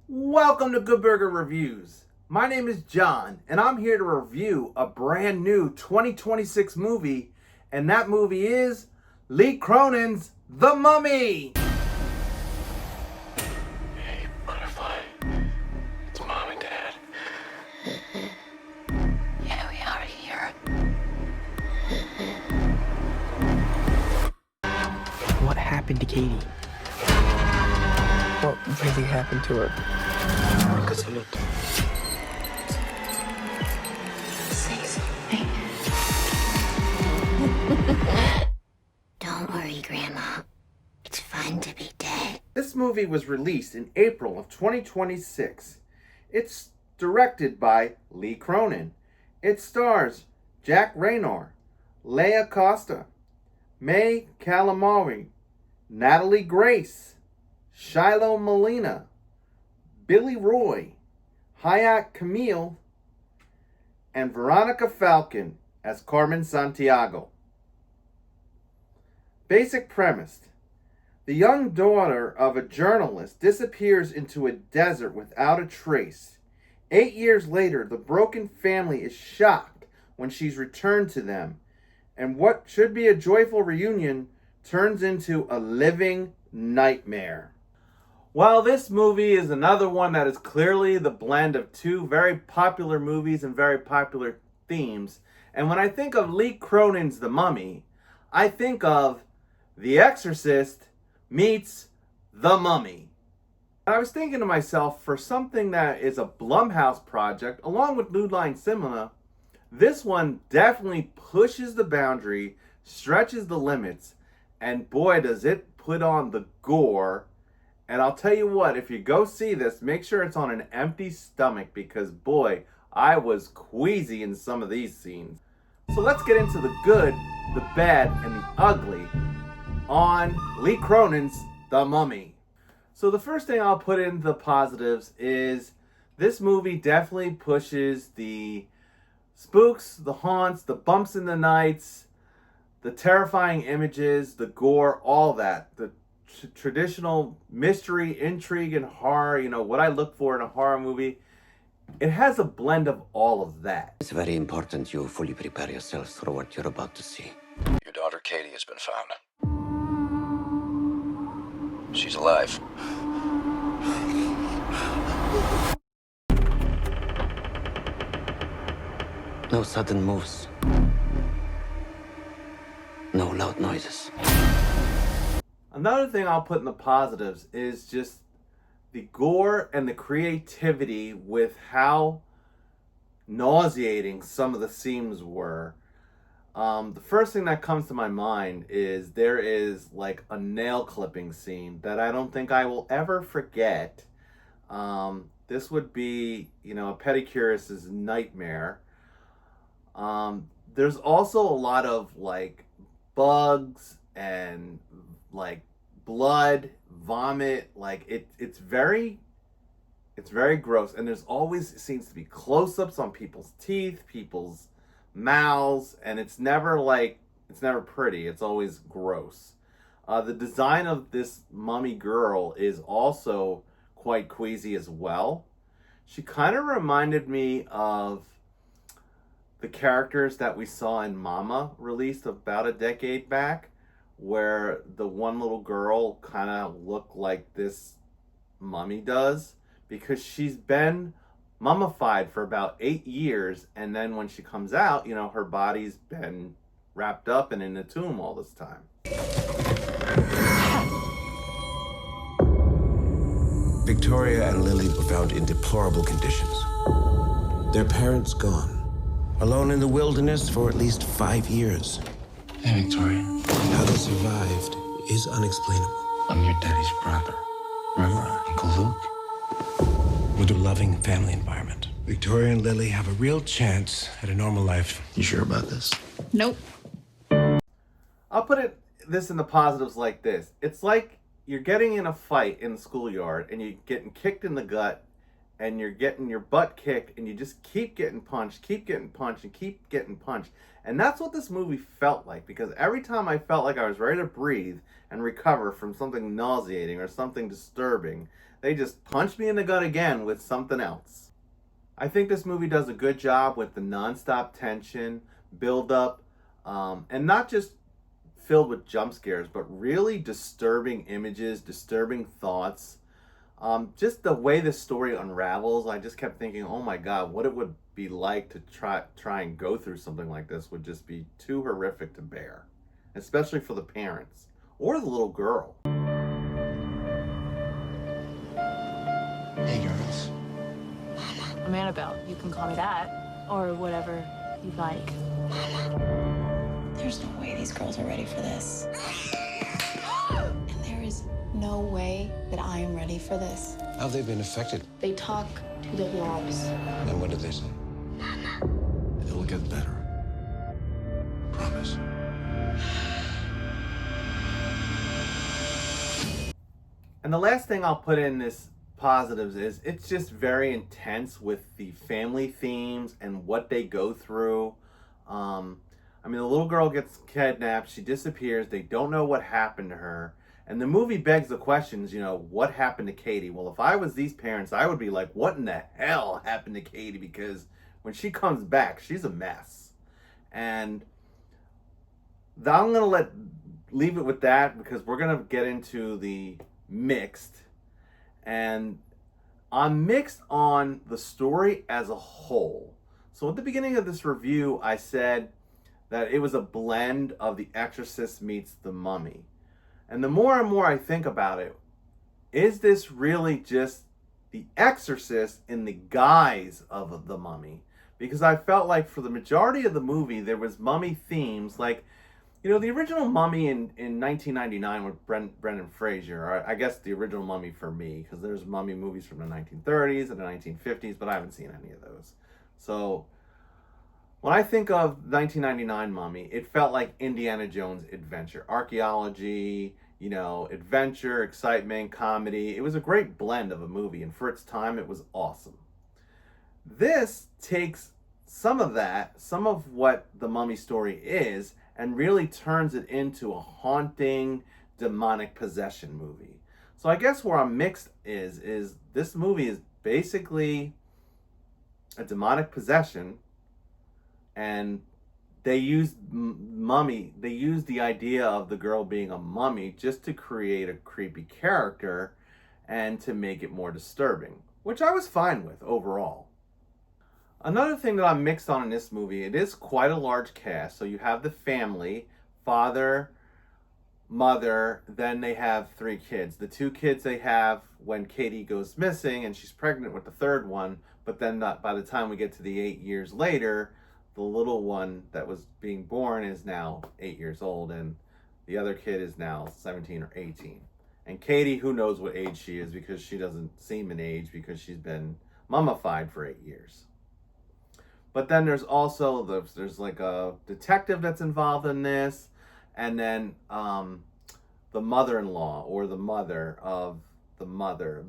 Welcome to Good Burger Reviews. My name is John, and I'm here to review a brand new 2026 movie, and that movie is Lee Cronin's The Mummy. Hey, Butterfly. It's Mom and Dad. Yeah, we are here. What happened to Katie? What really happened to her? Salute. Say something. Don't worry, Grandma. It's fun to be dead. This movie was released in April of 2026. It's directed by Lee Cronin. It stars Jack Raynor, Leia Costa, May Calamari, Natalie Grace, Shiloh Molina, Billy Roy, Hayat Camille, and Veronica Falcon as Carmen Santiago. Basic premise. The young daughter of a journalist disappears into a desert without a trace. 8 years later, the broken family is shocked when she's returned to them, and what should be a joyful reunion turns into a living nightmare. While this movie is another one that is clearly the blend of two very popular movies and very popular themes, and when I think of Lee Cronin's The Mummy, I think of The Exorcist meets The Mummy. I was thinking to myself, for something that is a Blumhouse project, along with New Line Cinema, this one definitely pushes the boundary, stretches the limits, and boy does it put on the gore. And I'll tell you what, if you go see this, make sure it's on an empty stomach because boy, I was queasy in some of these scenes. So let's get into the good, the bad, and the ugly on Lee Cronin's The Mummy. So the first thing I'll put in the positives is this movie definitely pushes the spooks, the haunts, the bumps in the nights, the terrifying images, the gore, all that. The traditional mystery, intrigue, and horror, what I look for in a horror movie. It has a blend of all of that. It's very important you fully prepare yourself for what you're about to see. Your daughter Katie has been found. She's alive. No sudden moves. No loud noises. Another thing I'll put in the positives is just the gore and the creativity with how nauseating some of the scenes were. The first thing that comes to my mind is there is like a nail clipping scene that I don't think I will ever forget. This would be, a pedicurist's nightmare. There's also a lot of like bugs and like blood, vomit, like it's very gross, and there's always seems to be close-ups on people's teeth, people's mouths, and it's never pretty. It's always gross. The design of this mummy girl is also quite queasy as well. She kind of reminded me of the characters that we saw in Mama, released about a decade back, where the one little girl kind of looked like this mummy does, because she's been mummified for about 8 years, and then when she comes out, her body's been wrapped up and in a tomb all this time. Victoria and Lily were found in deplorable conditions. Their parents gone. Alone in the wilderness for at least 5 years. Hey, Victoria. How they survived is unexplainable. I'm your daddy's brother. Remember Uncle Luke? With a loving family environment, Victoria and Lily have a real chance at a normal life. You sure about this? Nope. I'll put this in the positives like this. It's like you're getting in a fight in the schoolyard and you're getting kicked in the gut and you're getting your butt kicked and you just keep getting punched, and keep getting punched. And that's what this movie felt like, because every time I felt like I was ready to breathe and recover from something nauseating or something disturbing, they just punched me in the gut again with something else. I think this movie does a good job with the nonstop tension, build up, and not just filled with jump scares, but really disturbing images, disturbing thoughts. Just the way the story unravels, I just kept thinking, oh my God, what it would be like to try and go through something like this would just be too horrific to bear, especially for the parents or the little girl. Hey, girls. I'm Annabelle. You can call me that. Or whatever you like. There's no way these girls are ready for this. And there is no way that I am ready for this. How have they been affected? They talk to the walls. And what did they say? It'll get better. Promise. And the last thing I'll put in this positives is it's just very intense with the family themes and what they go through. I mean, the little girl gets kidnapped, she disappears, they don't know what happened to her. And the movie begs the questions, you know, what happened to Katie? Well, if I was these parents, I would be like, what in the hell happened to Katie? Because when she comes back, she's a mess. And I'm going to leave it with that because we're going to get into the mixed. And I'm mixed on the story as a whole. So at the beginning of this review, I said that it was a blend of The Exorcist meets The Mummy. And the more and more I think about it, is this really just The Exorcist in the guise of The Mummy? Because I felt like for the majority of the movie, there was mummy themes. Like, you know, the original Mummy in 1999 with Brendan Fraser, or I guess the original Mummy for me, because there's mummy movies from the 1930s and the 1950s, but I haven't seen any of those. So when I think of 1999 Mummy, it felt like Indiana Jones adventure. Archaeology, you know, adventure, excitement, comedy. It was a great blend of a movie, and for its time, it was awesome. This takes some of that, some of what the Mummy story is, and really turns it into a haunting, demonic possession movie. So I guess where I'm mixed is this movie is basically a demonic possession, and they used they used the idea of the girl being a mummy just to create a creepy character and to make it more disturbing, which I was fine with overall. Another thing that I'm mixed on in this movie, it is quite a large cast. So you have the family, father, mother, then they have 3 kids. The 2 kids they have when Katie goes missing and she's pregnant with the 3rd one, but then by the time we get to the 8 years later, the little one that was being born is now 8 years old, and the other kid is now 17 or 18. And Katie, who knows what age she is because she doesn't seem an age because she's been mummified for 8 years. But then there's also, there's like a detective that's involved in this, and then the mother-in-law or the mother of the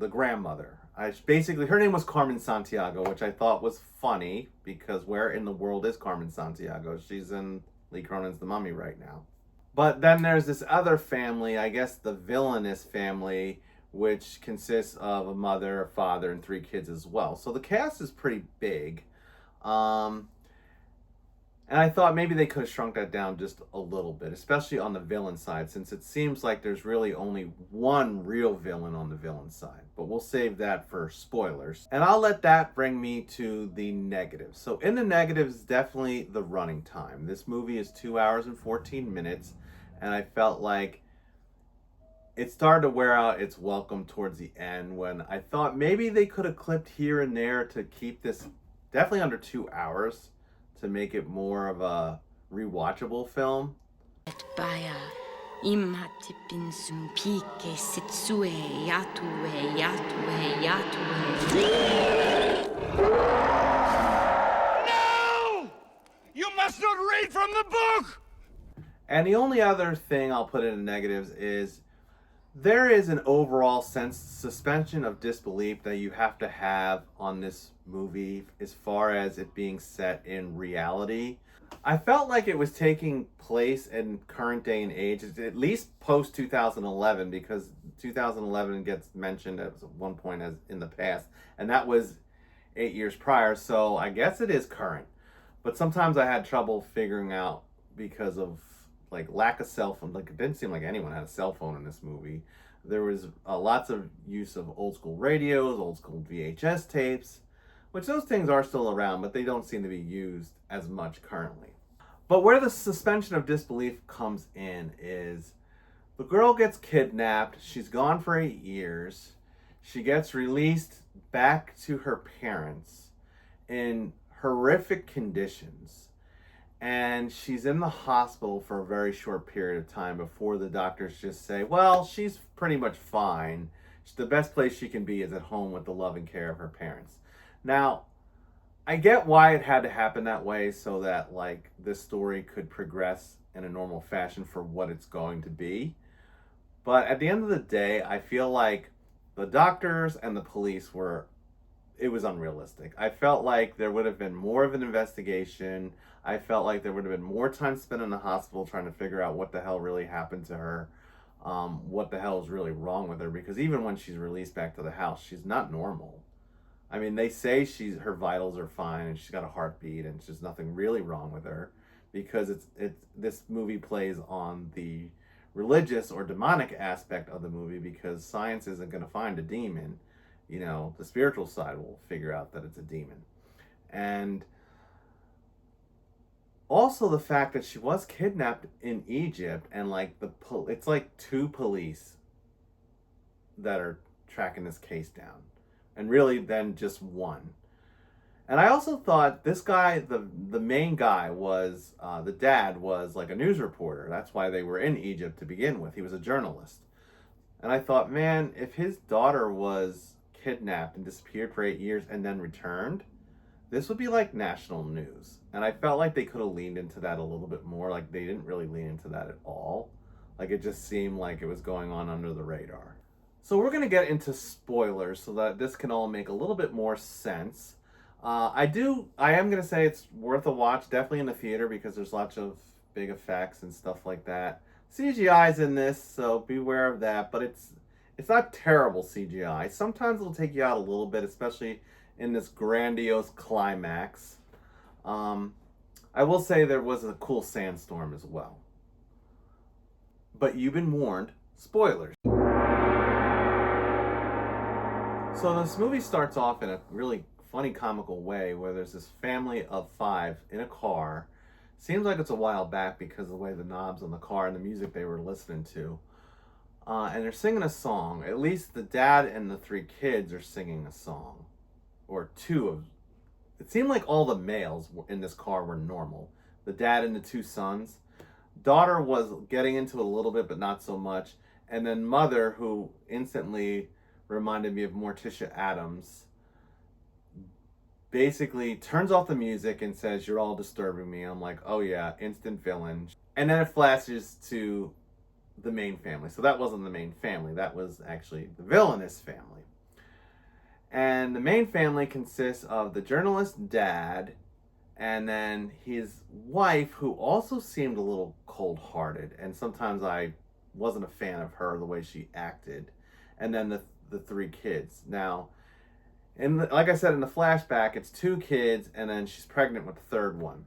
grandmother. Basically, her name was Carmen Santiago, which I thought was funny because where in the world is Carmen Santiago? She's in Lee Cronin's The Mummy right now. But then there's this other family, I guess the villainous family, which consists of a mother, a father, and 3 kids as well. So the cast is pretty big. And I thought maybe they could have shrunk that down just a little bit, especially on the villain side, since it seems like there's really only one real villain on the villain side. But we'll save that for spoilers. And I'll let that bring me to the negatives. So in the negatives, definitely the running time. This movie is 2 hours and 14 minutes, and I felt like it started to wear out its welcome towards the end when I thought maybe they could have clipped here and there to keep this definitely under 2 hours, to make it more of a rewatchable film. No! You must not read from the book! And the only other thing I'll put in the negatives is there is an overall suspension of disbelief that you have to have on this movie as far as it being set in reality. I felt like it was taking place in current day and age, at least post 2011, because 2011 gets mentioned at one point as in the past, and that was 8 years prior, so I guess it is current. But sometimes I had trouble figuring out because of like lack of cell phone. Like it didn't seem like anyone had a cell phone in this movie. There was lots of use of old school radios, old school VHS tapes, which those things are still around, but they don't seem to be used as much currently. But where the suspension of disbelief comes in is the girl gets kidnapped. She's gone for 8 years. She gets released back to her parents in horrific conditions. And she's in the hospital for a very short period of time before the doctors just say, well, she's pretty much fine. The best place she can be is at home with the loving care of her parents. Now, I get why it had to happen that way so that like this story could progress in a normal fashion for what it's going to be. But at the end of the day, I feel like the doctors and the police it was unrealistic. I felt like there would have been more of an investigation. I felt like there would have been more time spent in the hospital trying to figure out what the hell really happened to her, what the hell is really wrong with her. Because even when she's released back to the house, she's not normal. I mean, they say her vitals are fine and she's got a heartbeat and there's nothing really wrong with her, because this movie plays on the religious or demonic aspect of the movie, because science isn't going to find a demon. You know, the spiritual side will figure out that it's a demon. And also the fact that she was kidnapped in Egypt, and like it's like 2 police that are tracking this case down, and really then just 1. And I also thought this guy, the main guy, was the dad was like a news reporter. That's why they were in Egypt to begin with. He was a journalist. And I thought, man, if his daughter was kidnapped and disappeared for 8 years and then returned, this would be like national news. And I felt like they could have leaned into that a little bit more. Like they didn't really lean into that at all. Like it just seemed like it was going on under the radar. So we're going to get into spoilers so that this can all make a little bit more sense. I am going to say it's worth a watch, definitely in the theater, because there's lots of big effects and stuff like that. CGI's in this, so beware of that, but it's not terrible CGI. Sometimes it'll take you out a little bit, especially in this grandiose climax. I will say there was a cool sandstorm as well. But you've been warned, spoilers. So this movie starts off in a really funny, comical way where there's this family of 5 in a car. Seems like it's a while back because of the way the knobs on the car and the music they were listening to. And they're singing a song. At least the dad and the 3 kids are singing a song. Or 2 of... It seemed like all the males in this car were normal. The dad and the 2 sons. Daughter was getting into it a little bit, but not so much. And then mother, who instantly reminded me of Morticia Addams, basically turns off the music and says, "You're all disturbing me." I'm like, oh yeah, instant villain. And then it flashes to the main family. So that wasn't the main family. That was actually the villainous family. And the main family consists of the journalist's dad, and then his wife, who also seemed a little cold-hearted, and sometimes I wasn't a fan of her, the way she acted, and then the 3 kids. Now, like I said, in the flashback, it's 2 kids, and then she's pregnant with the 3rd one.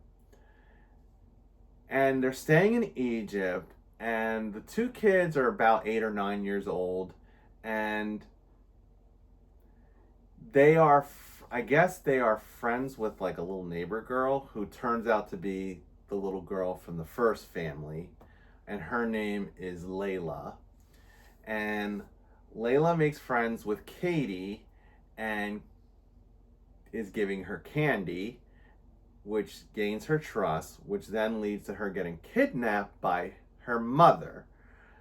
And they're staying in Egypt, and the 2 kids are about 8 or 9 years old, and they are, I guess they are friends with like a little neighbor girl who turns out to be the little girl from the first family, and her name is Layla. And Layla makes friends with Katie and is giving her candy, which gains her trust, which then leads to her getting kidnapped by her mother.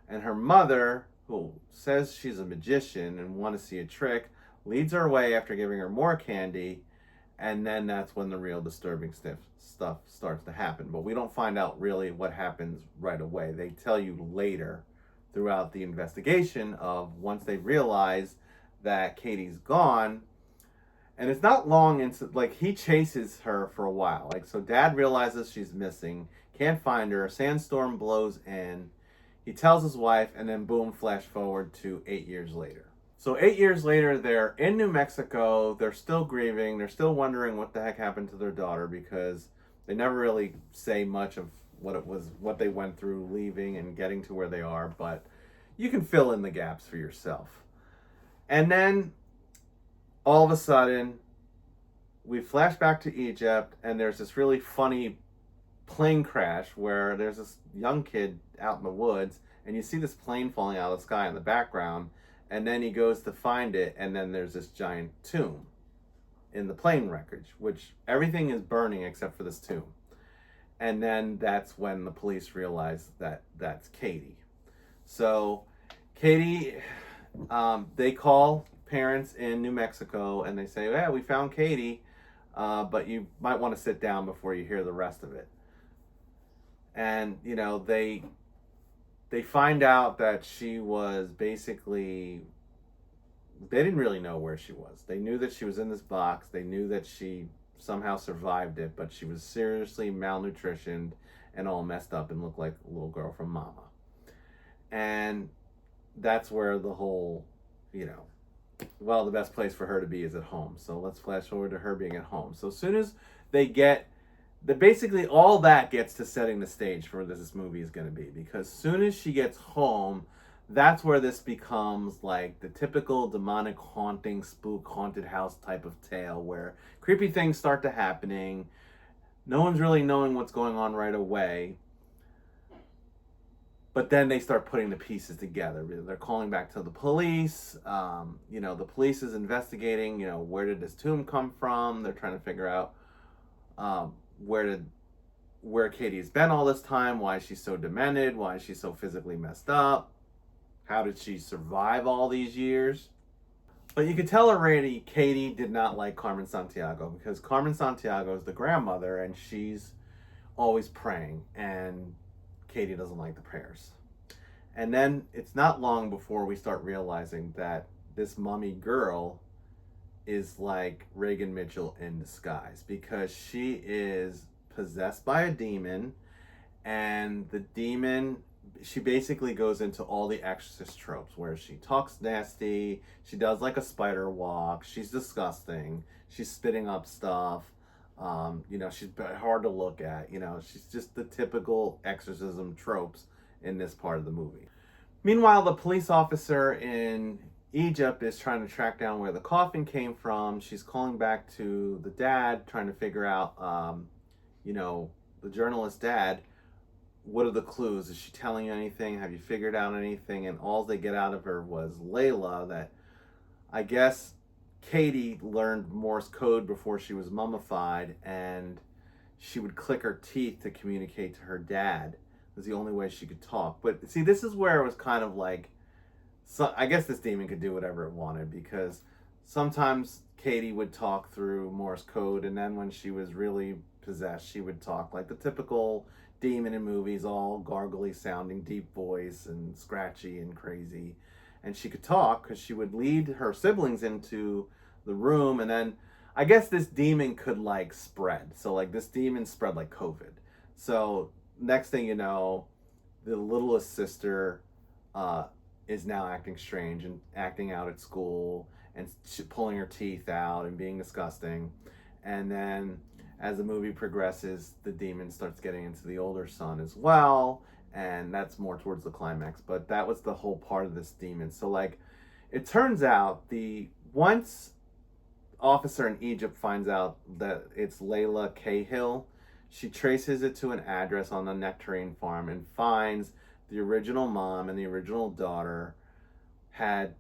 And her mother, who says she's a magician and wants to see a trick, leads her away after giving her more candy, and then that's when the real disturbing stuff starts to happen. But we don't find out really what happens right away. They tell you later throughout the investigation of once they realize that Katie's gone. And it's not long into, like, he chases her for a while. Like, so dad realizes she's missing, can't find her, a sandstorm blows in, He tells his wife, and then boom, flash forward to 8 years later. So 8 years later, they're in New Mexico. They're still grieving. They're still wondering what the heck happened to their daughter, because they never really say much of what they went through leaving and getting to where they are, but you can fill in the gaps for yourself. And then all of a sudden, we flash back to Egypt, and there's this really funny plane crash where there's this young kid out in the woods, and you see this plane falling out of the sky in the background, and then he goes to find it, and then there's this giant tomb in the plane wreckage, which everything is burning except for this tomb. And then that's when the police realize that that's Katie. So Katie, they call parents in New Mexico, and they say, yeah, we found Katie, but you might want to sit down before you hear the rest of it. And, you know, they find out that she was basically, they didn't really know where she was. They knew that she was in this box. They knew that she somehow survived it, but she was seriously malnutritioned and all messed up and looked like a little girl from Mama. And that's where the whole, you know, well, the best place for her to be is at home. So let's flash forward to her being at home. So as soon as they get, basically all that gets to setting the stage for what this movie is going to be. Because as soon as she gets home, that's where this becomes like the typical demonic haunting, spook, haunted house type of tale where creepy things start to happening. No one's really knowing what's going on right away. But then they start putting the pieces together. They're calling back to the police. You know, the police is investigating, you know, where did this tomb come from? They're trying to figure out where Katie's been all this time. Why is she so demented? Why is she so physically messed up? How did she survive all these years? But you could tell already Katie did not like Carmen Sandiego, because Carmen Sandiego is the grandmother and she's always praying, and Katie doesn't like the prayers. And then it's not long before we start realizing that this mummy girl is like Reagan Mitchell in disguise, because she is possessed by a demon, and the demon, she basically goes into all the Exorcist tropes where she talks nasty, she does like a spider walk, she's disgusting, she's spitting up stuff, you know, she's hard to look at, you know, she's just the typical exorcism tropes in this part of the movie. Meanwhile, the police officer in Egypt is trying to track down where the coffin came from. She's calling back to the dad, trying to figure out, you know, the journalist dad, what are the clues? Is she telling you anything? Have you figured out anything? And all they get out of her was Layla, that I guess Katie learned Morse code before she was mummified, and she would click her teeth to communicate to her dad. It was the only way she could talk. But see, this is where it was kind of like, so I guess this demon could do whatever it wanted, because sometimes Katie would talk through Morse code, and then when she was really possessed, she would talk like the typical demon in movies, all gargly sounding, deep voice and scratchy and crazy. And she could talk because she would lead her siblings into the room, and then I guess this demon could like spread. So like this demon spread like COVID. So next thing you know, the littlest sister is now acting strange and acting out at school and pulling her teeth out and being disgusting. And then as the movie progresses, the demon starts getting into the older son as well, and that's more towards the climax. But that was the whole part of this demon. So like, it turns out once officer in Egypt finds out that it's Layla Cahill, she traces it to an address on the nectarine farm and finds the original mom and the original daughter had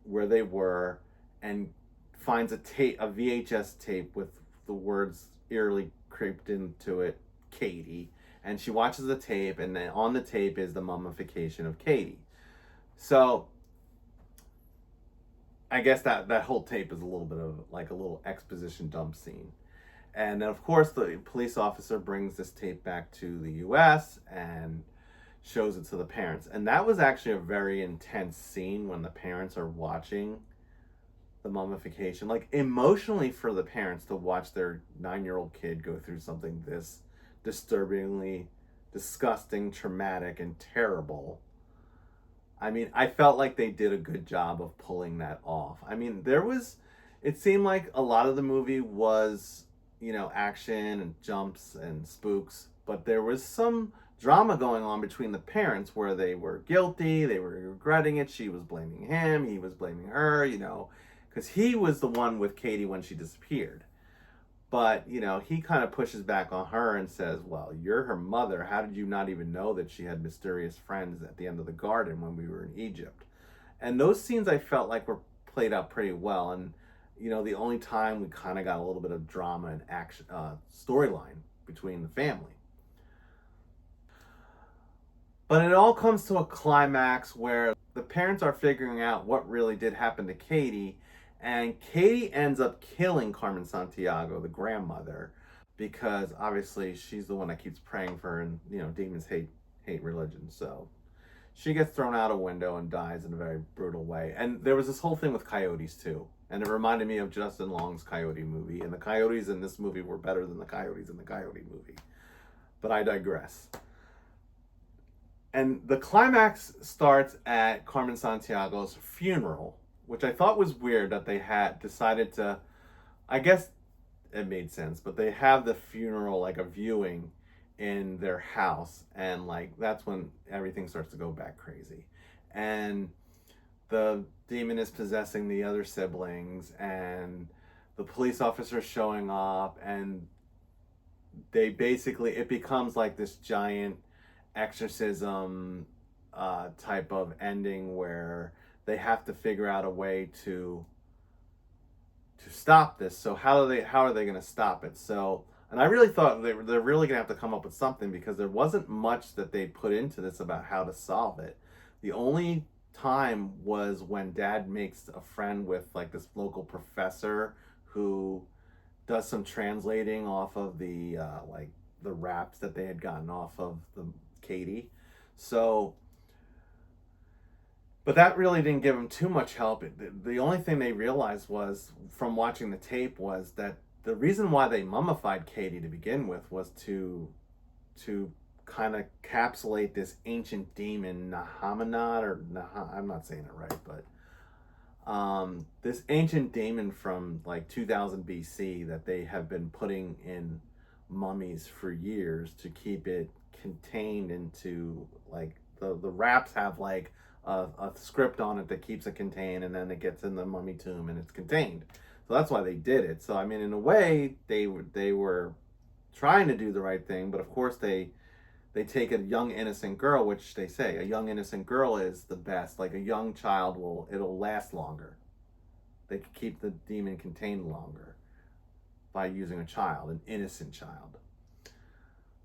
where they were, and finds a VHS tape with the words eerily creeped into it, Katie. And she watches the tape, and then on the tape is the mummification of Katie. So I guess that whole tape is a little bit of like a little exposition dump scene. And then of course the police officer brings this tape back to the US and shows it to the parents. And that was actually a very intense scene when the parents are watching the mummification. Like, emotionally for the parents to watch their 9-year-old kid go through something this disturbingly disgusting, traumatic, and terrible. I mean, I felt like they did a good job of pulling that off. I mean, it seemed like a lot of the movie was, action and jumps and spooks, but there was some drama going on between the parents where they were guilty, they were regretting it. She was blaming him, he was blaming her, because he was the one with Katie when she disappeared. But, he kind of pushes back on her and says, well, you're her mother. How did you not even know that she had mysterious friends at the end of the garden when we were in Egypt? And those scenes I felt like were played out pretty well. And, the only time we kind of got a little bit of drama and action, storyline between the family. But it all comes to a climax where the parents are figuring out what really did happen to Katie. And Katie ends up killing Carmen Santiago, the grandmother, because obviously she's the one that keeps praying for her, and demons hate religion. So she gets thrown out a window and dies in a very brutal way. And there was this whole thing with coyotes too, and it reminded me of Justin Long's Coyote movie. And the coyotes in this movie were better than the coyotes in the Coyote movie. But I digress. And the climax starts at Carmen Santiago's funeral, which I thought was weird that they had decided to, I guess it made sense, but they have the funeral, like a viewing in their house, and like that's when everything starts to go back crazy. And the demon is possessing the other siblings, and the police officer's showing up, and it becomes like this giant exorcism type of ending where they have to figure out a way to stop this. So how are they going to stop it? So, and I really thought they're really going to have to come up with something, because there wasn't much that they put into this about how to solve it. The only time was when Dad makes a friend with like this local professor who does some translating off of the the raps that they had gotten off of the Katie. So, but that really didn't give them too much help. The only thing they realized was, from watching the tape, was that the reason why they mummified Katie to begin with was to kind of capsulate this ancient demon, I'm not saying it right, but this ancient demon from like 2000 BC that they have been putting in mummies for years to keep it contained into, like, the wraps have like a script on it that keeps it contained, and then it gets in the mummy tomb and it's contained. So that's why they did it. So I mean, in a way, they were trying to do the right thing, but of course they take a young innocent girl, which they say a young innocent girl is the best. Like, a young child it'll last longer. They can keep the demon contained longer by using a child, an innocent child.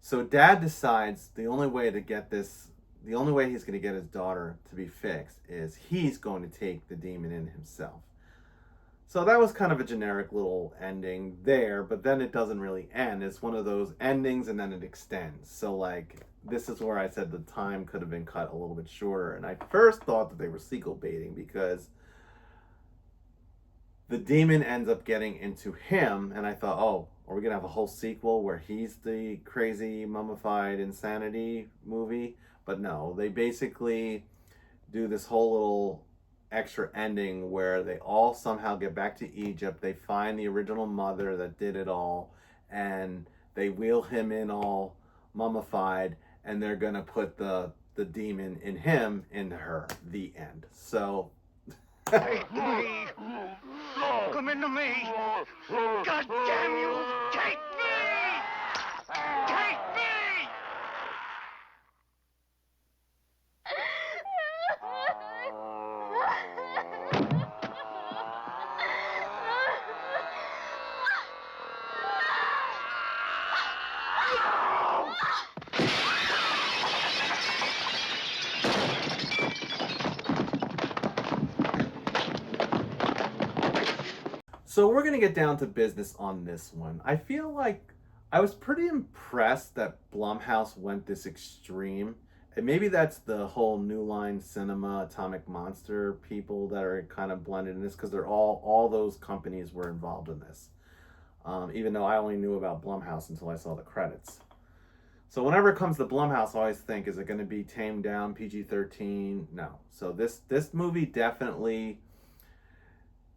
So Dad decides the only way he's going to get his daughter to be fixed is he's going to take the demon in himself. So that was kind of a generic little ending there, but then it doesn't really end. It's one of those endings and then it extends. So like, this is where I said the time could have been cut a little bit shorter. And I first thought that they were sequel baiting, because the demon ends up getting into him, and I thought, oh, are we going to have a whole sequel where he's the crazy mummified insanity movie? But no, they basically do this whole little extra ending where they all somehow get back to Egypt. They find the original mother that did it all, and they wheel him in all mummified, and they're going to put the demon in him, into her. The end. So... Take me! Come into me! God damn you! Take me! Take me! So we're going to get down to business on this one. I feel like I was pretty impressed that Blumhouse went this extreme. And maybe that's the whole New Line Cinema, Atomic Monster people that are kind of blended in this, because they're all those companies were involved in this. Even though I only knew about Blumhouse until I saw the credits. So whenever it comes to Blumhouse, I always think, is it going to be tamed down, PG-13? No. So this movie definitely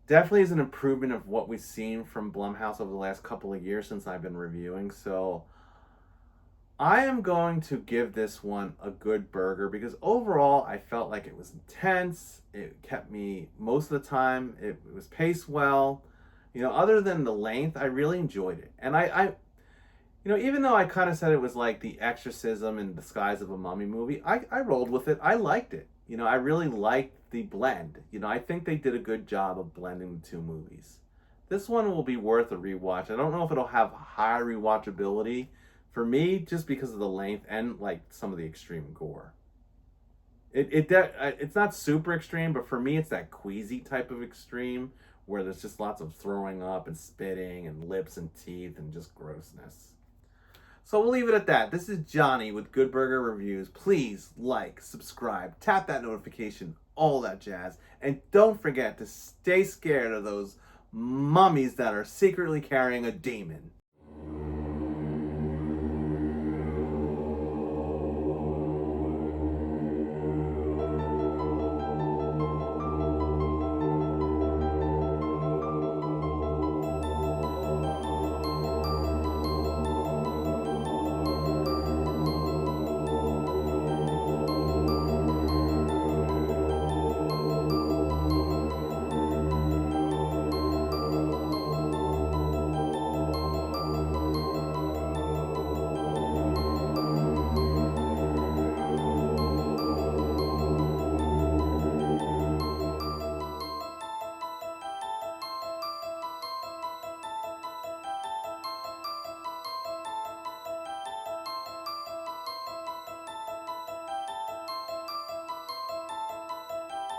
is an improvement of what we've seen from Blumhouse over the last couple of years since I've been reviewing. So I am going to give this one a good burger because overall I felt like it was intense. It kept me most of the time. It was paced well. Other than the length, I really enjoyed it. And I even though I kind of said it was like The Exorcism in disguise of a mummy movie, I rolled with it. I liked it. I really liked the blend. I think they did a good job of blending the two movies. This one will be worth a rewatch. I don't know if it'll have high rewatchability for me, just because of the length and like some of the extreme gore. It's not super extreme, but for me, it's that queasy type of extreme where there's just lots of throwing up and spitting and lips and teeth and just grossness. So we'll leave it at that. This is Johnny with Good Burger Reviews. Please like, subscribe, tap that notification, all that jazz. And don't forget to stay scared of those mummies that are secretly carrying a demon.